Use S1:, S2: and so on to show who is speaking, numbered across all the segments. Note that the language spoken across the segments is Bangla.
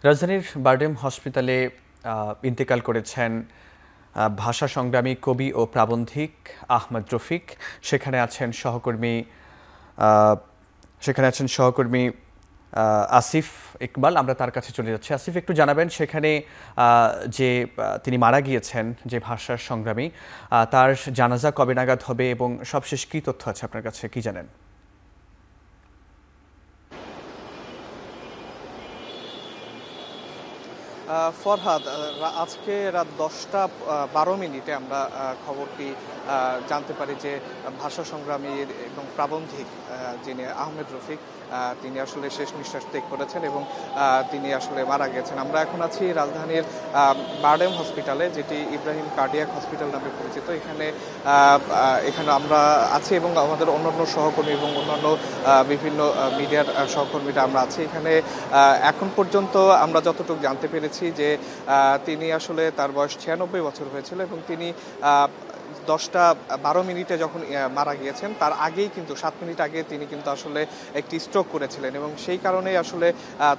S1: রাজধানীর বারডেম হসপিটালে ইন্তেকাল করেছেন ভাষা সংগ্রামী কবি ও প্রাবন্ধিক আহমদ রফিক। সেখানে আছেন সহকর্মী আসিফ ইকবাল। আমরা তার কাছে চলে যাচ্ছি। আসিফ, একটু জানাবেন সেখানে যে তিনি মারা গিয়েছেন, যে ভাষার সংগ্রামী, তার জানাজা কবে নাগাদ হবে এবং সবশেষ কী তথ্য আছে আপনার কাছে, কি জানেন?
S2: ফরহাদ, আজকে রাত 10টা 12 মিনিটে আমরা খবরটি জানতে পারি যে ভাষা সংগ্রামী এবং প্রাবন্ধিক যিনি আহমেদ রফিক, তিনি আসলে শেষ নিঃশ্বাস ত্যাগ করেছেন এবং তিনি আসলে মারা গেছেন। আমরা এখন আছি রাজধানীর বারডেম হসপিটালে, যেটি ইব্রাহিম কার্ডিয়াক হসপিটাল নামে পরিচিত। এখানে আমরা আছি এবং আমাদের অন্যান্য সহকর্মী এবং অন্যান্য বিভিন্ন মিডিয়ার সহকর্মীরা আমরা আছি এখানে। এখন পর্যন্ত আমরা যতটুকু জানতে পেরেছি যে তিনি আসলে, তার বয়স 96 বছর হয়েছিল এবং তিনি 10টা 12 মিনিটে যখন মারা গিয়েছেন, তার আগেই কিন্তু 7 মিনিট আগে তিনি কিন্তু আসলে একটি স্ট্রোক করেছিলেন এবং সেই কারণেই আসলে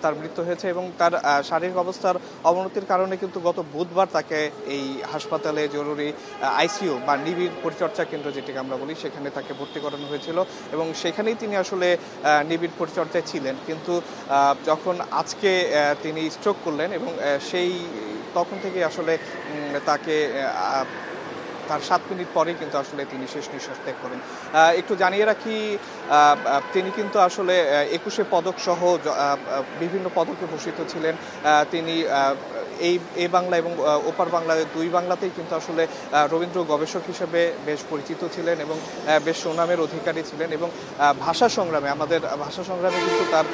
S2: তার মৃত্যু হয়েছে। এবং তার শারীরিক অবস্থার অবনতির কারণে কিন্তু গত বুধবার তাকে এই হাসপাতালে জরুরি আইসিইউ বা নিবিড় পরিচর্যা কেন্দ্র, যেটিকে আমরা বলি, সেখানে তাকে ভর্তি করানো হয়েছিল এবং সেখানেই তিনি আসলে নিবিড় পরিচর্যায় ছিলেন। কিন্তু যখন আজকে তিনি স্ট্রোক করলেন এবং তখন থেকে আসলে তাকে তার 7 মিনিট পরেই কিন্তু আসলে তিনি শেষ নিঃশ্বাস ত্যাগ করেন। একটু জানিয়ে রাখি, তিনি কিন্তু আসলে 21 পদক সহ বিভিন্ন পদকে ভূষিত ছিলেন। তিনি এই বাংলা এবং ওপার বাংলা, দুই বাংলাতেই কিন্তু আসলে রবীন্দ্র গবেষক হিসেবে বেশ পরিচিত ছিলেন এবং বেশ সুনামের অধিকারী ছিলেন। এবং আমাদের ভাষা সংগ্রামে কিন্তু তার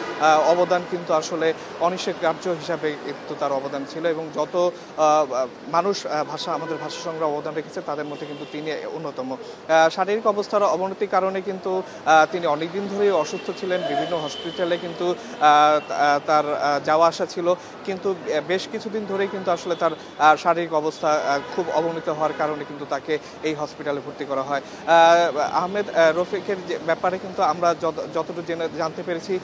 S2: অবদান কিন্তু আসলে অনস্বীকার্য হিসাবে কিন্তু তার অবদান ছিল এবং যত মানুষ আমাদের ভাষা সংগ্রামে অবদান রেখেছে তাদের মধ্যে কিন্তু তিনি অন্যতম। শারীরিক অবস্থার অবনতির কারণে কিন্তু তিনি অনেকদিন ধরেই অসুস্থ ছিলেন। বিভিন্ন হসপিটালে কিন্তু তার যাওয়া আসা ছিল, কিন্তু বেশ কিছুদিন ধরেই কিন্তু আসলে তার শারীরিক অবস্থা খুব অবনতি হওয়ার কারণে কিন্তু তাকে এই হসপিটালে ভর্তি করা হয়। আহমেদ রফিকের ব্যাপারে কিন্তু আমরা যতটুকু জানতে পেরেছি,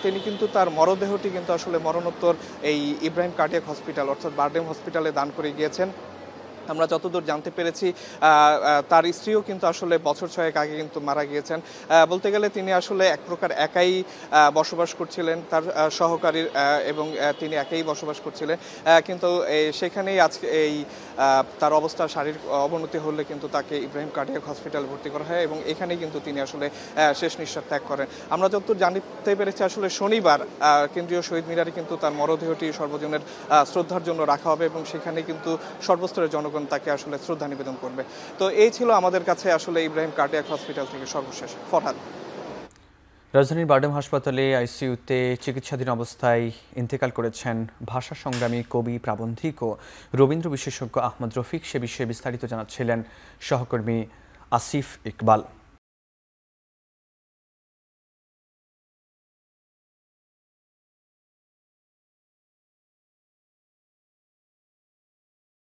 S2: তিনি কিন্তু তার মরদেহটি কিন্তু আসলে মরণোত্তর এই ইব্রাহিম কার্ডিয়াক হসপিটাল অর্থাৎ বারডেম হসপিটালে দান করে গিয়েছেন। আমরা যতদূর জানতে পেরেছি, তার স্ত্রীও কিন্তু আসলে বছর 6 আগে কিন্তু মারা গিয়েছেন। বলতে গেলে তিনি আসলে এক প্রকার একাই বসবাস করছিলেন, তার সহকারীর এবং তিনি একাই বসবাস করছিলেন। কিন্তু সেখানেই আজকে তার অবস্থা শারীরিক অবনতি হলে কিন্তু তাকে ইব্রাহিম কার্ডিয়াক হসপিটাল ভর্তি করা হয় এবং এখানেই কিন্তু তিনি আসলে শেষ নিঃশ্বাস ত্যাগ করেন। আমরা যতদূর জানতে পেরেছি, আসলে শনিবার কেন্দ্রীয় শহীদ মিনারে কিন্তু তার মরদেহটি সর্বজনের শ্রদ্ধার জন্য রাখা হবে এবং সেখানে কিন্তু সর্বস্তরের জনগণ তাকে আসলে শ্রদ্ধা নিবেদন করবে। তো এই ছিল আমাদের কাছে আসলে ইব্রাহিম কার্ডিয়াক হসপিটাল থেকে সর্বশেষ। ফরহাদ।
S1: রাজধানীর বারডেম হাসপাতালে আইসিইউতে চিকিৎসাধীন অবস্থায় ইন্তেকাল করেছেন ভাষা সংগ্রামী কবি, প্রাবন্ধিক ও রবীন্দ্র বিশেষজ্ঞ আহমদ রফিক। সে বিষয়ে বিস্তারিত জানাচ্ছিলেন সহকর্মী আসিফ ইকবাল।